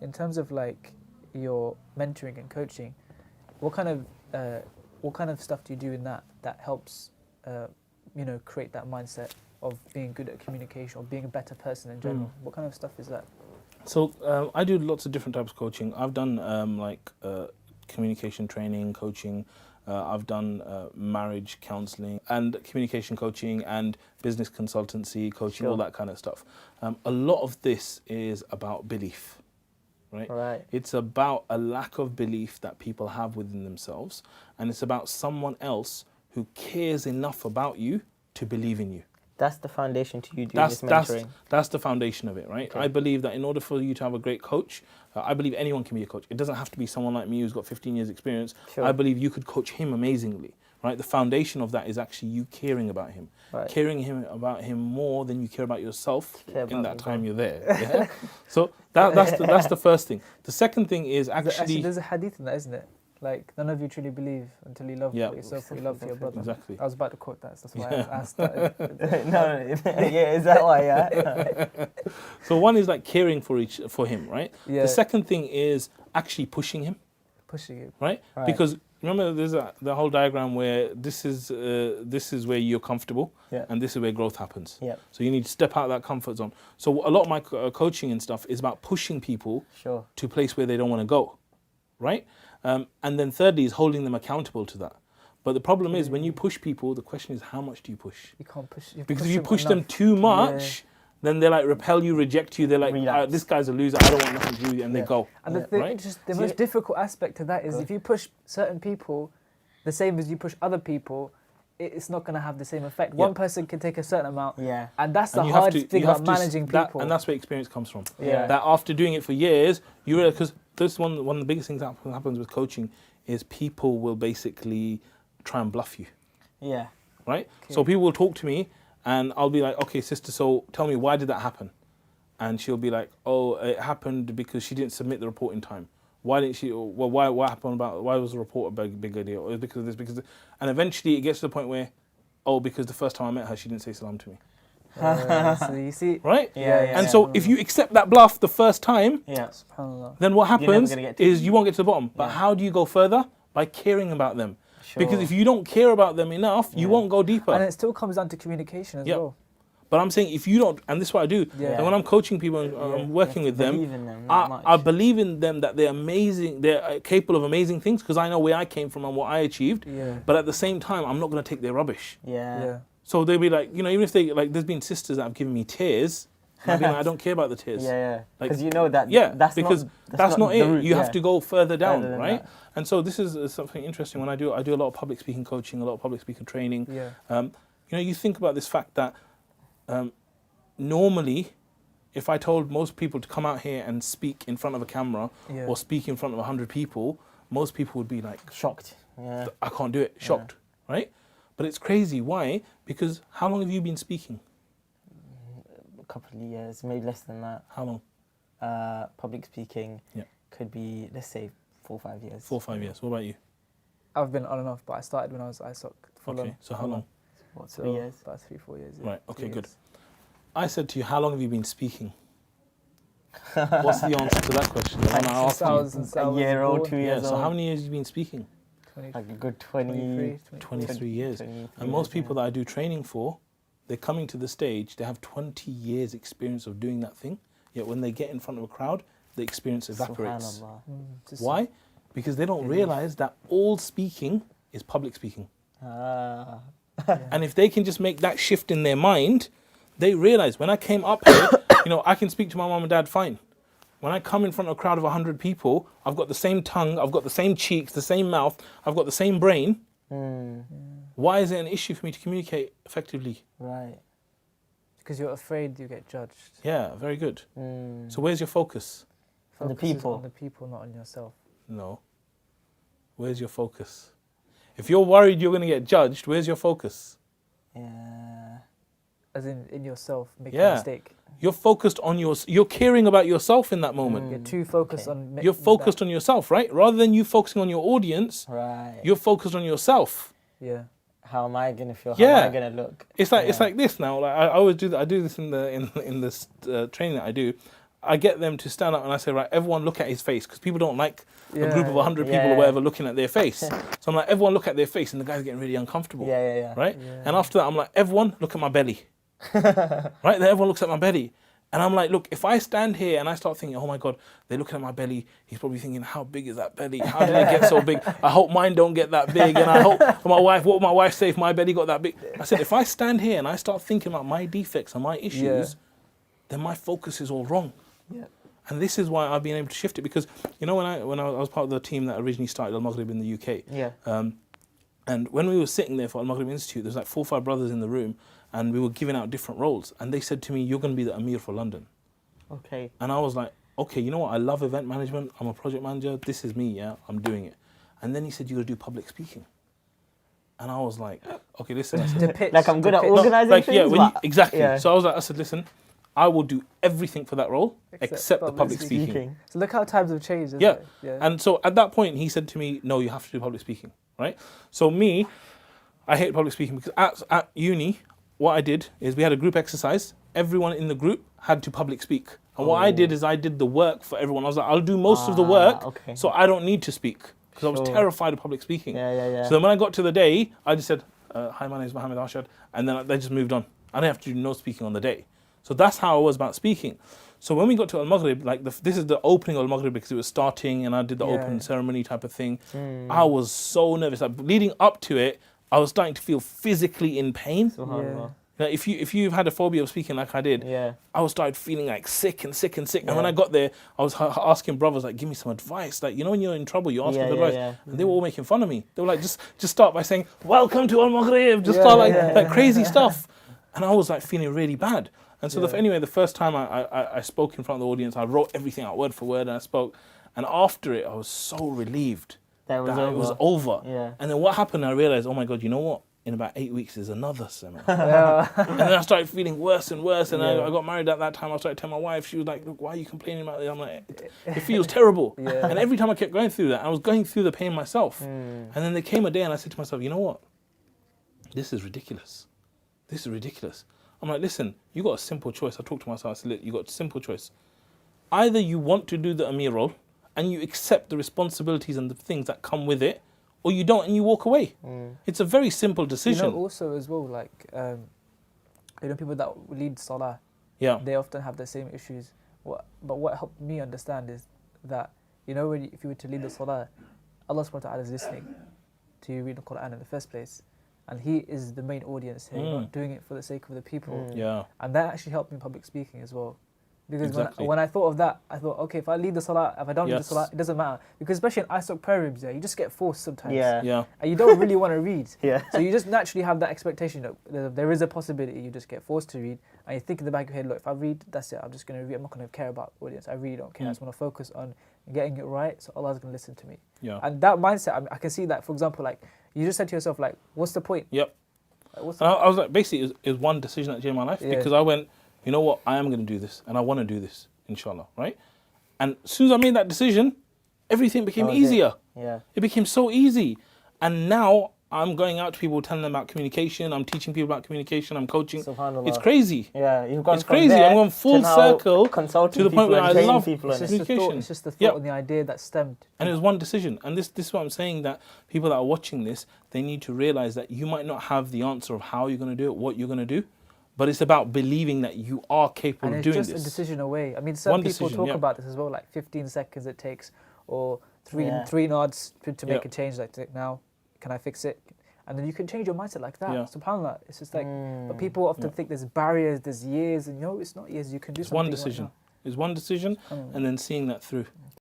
In terms of like your mentoring and coaching, what kind of stuff do you do in that helps create that mindset of being good at communication or being a better person in general? What kind of stuff is that? So I do lots of different types of coaching. I've done communication training, coaching. I've done marriage counselling and communication coaching and business consultancy coaching, all that kind of stuff. A lot of this is about belief, right? It's about a lack of belief that people have within themselves, and it's about someone else who cares enough about you to believe in you. That's the foundation to you doing this mentoring. That's the foundation of it, right? Okay. I believe that in order for you to have a great coach, I believe anyone can be a coach. It doesn't have to be someone like me who's got 15 years experience. Sure. I believe you could coach him amazingly, right? The foundation of that is actually you caring about him. Right. Caring about him more than you care about yourself in that time you're there. Yeah. Yeah? So that's the first thing. The second thing is actually there's a hadith in that, isn't it? Like, none of you truly believe until you love yourself or you love your brother. Exactly. I was about to quote that, so that's why I asked that. Yeah, is that why? Yeah. So one is like caring for him, right? Yeah. The second thing is actually pushing him. Pushing it. Right? Because remember, there's the whole diagram where this is where you're comfortable, and this is where growth happens. Yeah. So you need to step out of that comfort zone. So a lot of my coaching and stuff is about pushing people to a place where they don't want to go, right? And then thirdly is holding them accountable to that. But the problem is when you push people, the question is how much do you push? You can't push. Because if you push them too much, then they like repel you, reject you. They're like, this guy's a loser. I don't want nothing to do with you, and they go. And the most difficult aspect to that is if you push certain people the same as you push other people, it's not going to have the same effect. One person can take a certain amount, and that's the hard thing about managing people. And that's where experience comes from. Yeah. That after doing it for years, you realize, because this one of the biggest things that happens with coaching is people will basically try and bluff you. Yeah. Right? Okay. So people will talk to me and I'll be like, okay, sister, so tell me, why did that happen? And she'll be like, oh, it happened because she didn't submit the report in time. Why didn't she? Well, what happened why was the report a big idea? Or because of this, because and eventually it gets to the point where, because the first time I met her, she didn't say salam to me. So you see, right? Yeah. And so if you accept that bluff the first time, then what happens is you won't get to the bottom. But how do you go further? By caring about them. Sure. Because if you don't care about them enough, you won't go deeper. And it still comes down to communication as well. But I'm saying if you don't, and this is what I do, and when I'm coaching people and I'm working with them, I believe in them that they're amazing, they're capable of amazing things because I know where I came from and what I achieved. But at the same time, I'm not going to take their rubbish. So they'll be like, even if they, like, there's been sisters that have given me tears, and I've been like, I don't care about the tears. Because you know that that's not it. You have to go further down, right? That. And so this is something interesting. When I do a lot of public speaking coaching, a lot of public speaking training. You think about this fact that normally, if I told most people to come out here and speak in front of a camera or speak in front of 100 people, most people would be like shocked. I can't do it. Shocked, right? But it's crazy. Why? Because how long have you been speaking? A couple of years, maybe less than that. How long? Public speaking could be, let's say, 4 or 5 years. 4 or 5 years. What about you? I've been on and off, but I started when I was ISOC. Okay, so how long? What, 3 years? About 3-4 years. Right, okay, good. I said to you, how long have you been speaking? What's the answer to that question? Since a year old, 2 years old. So how many years have you been speaking? Like a good 23 years. And most people that I do training for, they're coming to the stage, they have 20 years experience of doing that thing, yet when they get in front of a crowd, the experience evaporates. Why? Because they don't realize that all speaking is public speaking. And if they can just make that shift in their mind, they realize when I came up here, I can speak to my mom and dad fine. When I come in front of a crowd of 100 people, I've got the same tongue, I've got the same cheeks, the same mouth, I've got the same brain. Why is it an issue for me to communicate effectively? Right. Because you're afraid you get judged. Yeah, very good. So where's your focus? On the people. On the people, not on yourself. No. Where's your focus? If you're worried you're going to get judged, where's your focus? As in yourself, making a mistake. You're focused on you're caring about yourself in that moment. You're too focused on you're focused on yourself, right? Rather than you focusing on your audience, you're focused on yourself. Yeah. How am I gonna feel? How am I gonna look? It's like this now. Like I always do that. I do this in this training that I do. I get them to stand up and I say, right, everyone look at his face, because people don't like a group of 100 people or whatever looking at their face. So I'm like, everyone look at their face, and the guy's getting really uncomfortable. Right? Yeah. And after that, I'm like, everyone look at my belly. Right? Then everyone looks at my belly. And I'm like, look, if I stand here and I start thinking, oh my God, they're looking at my belly, he's probably thinking, how big is that belly? How did it get so big? I hope mine don't get that big. And I hope what will my wife say if my belly got that big? I said, if I stand here and I start thinking about my defects and my issues, then my focus is all wrong. Yeah. And this is why I've been able to shift it, because, you know, when I was part of the team that originally started Al-Maghrib in the UK, and when we were sitting there for Al-Maghrib Institute, there's like 4 or 5 brothers in the room, and we were giving out different roles, and they said to me, you're going to be the Amir for London. Okay. And I was like, okay, you know what, I love event management, I'm a project manager, this is me, yeah, I'm doing it. And then he said, you're going to do public speaking. And I was like, okay, listen. I said, like I'm good at organising things? Yeah, exactly. Yeah. So I said, listen, I will do everything for that role except the public speaking. So look how times have changed, isn't it? Yeah. And so at that point, he said to me, no, you have to do public speaking, right? So me, I hate public speaking, because at uni, what I did is we had a group exercise. Everyone in the group had to public speak. And what I did is I did the work for everyone. I was like, I'll do most of the work, so I don't need to speak, because I was terrified of public speaking. So then when I got to the day, I just said, hi, my name is Mohammad Arshad. And then they just moved on. I didn't have to do no speaking on the day. So that's how I was about speaking. So when we got to Al-Maghrib, like this is the opening of Al-Maghrib, because it was starting and I did the open ceremony type of thing. I was so nervous. Like, leading up to it, I was starting to feel physically in pain. Now, if you've had a phobia of speaking like I did, I was started feeling like sick and sick and sick. And when I got there, I was asking brothers, like, give me some advice. Like, you know, when you're in trouble, you ask for advice. And they were all making fun of me. They were like, just start by saying, welcome to Al-Maghrib. Just start like crazy stuff. And I was like feeling really bad. And so anyway, the first time I spoke in front of the audience, I wrote everything out word for word, and I spoke. And after it, I was so relieved that it was over. And then what happened, I realized, oh my God, you know what? In about 8 weeks, there's another seminar. And then I started feeling worse and worse. And I got married at that time. I started telling my wife, she was like, look, why are you complaining about this? I'm like, it feels terrible. And every time I kept going through that, I was going through the pain myself. And then there came a day and I said to myself, you know what? This is ridiculous. This is ridiculous. I'm like, listen, you got a simple choice. I talked to myself, I said, look, you got a simple choice. Either you want to do the Amir role and you accept the responsibilities and the things that come with it, or you don't and you walk away. It's a very simple decision. You know, also as well, like, you know, people that lead Salah, they often have the same issues. But what helped me understand is that, you know, if you were to lead the Salah, Allah subhanahu wa ta'ala is listening to you read the Quran in the first place. And He is the main audience here, you're not doing it for the sake of the people. And that actually helped me in public speaking as well. Because when I thought of that, I thought, okay, if I lead the Salah, if I don't lead the Salah, it doesn't matter. Because especially in ISOC prayer rooms, you just get forced sometimes. And you don't really want to read. So you just naturally have that expectation that there is a possibility you just get forced to read. And you think in the back of your head, look, if I read, that's it. I'm just going to read. I'm not going to care about audience. I really don't care. I just want to focus on getting it right, so Allah's going to listen to me. And that mindset, I can see that, for example, like, you just said to yourself, like, what's the point? Like, I was like, basically, it was one decision that changed my life, because I went, you know what, I am going to do this, and I want to do this, inshallah, right? And as soon as I made that decision, everything became easier. It became so easy. And now I'm going out to people, telling them about communication, I'm teaching people about communication, I'm coaching. It's crazy. You've gone it's crazy. I'm going full circle to the point where I love people. communication. It's just the thought and the idea that stemmed. And it was one decision. And this is what I'm saying, that people that are watching this, they need to realize that you might not have the answer of how you're going to do it, what you're going to do, but it's about believing that you are capable of doing this. And it's just a decision away. I mean, some people talk about this as well, like 15 seconds it takes, or three nods to make a change, like, now, can I fix it? And then you can change your mindset like that. SubhanAllah. It's just like, but people often think there's barriers, there's years, and it's not years. You can do something. It's one decision. It's one decision, and then seeing that through.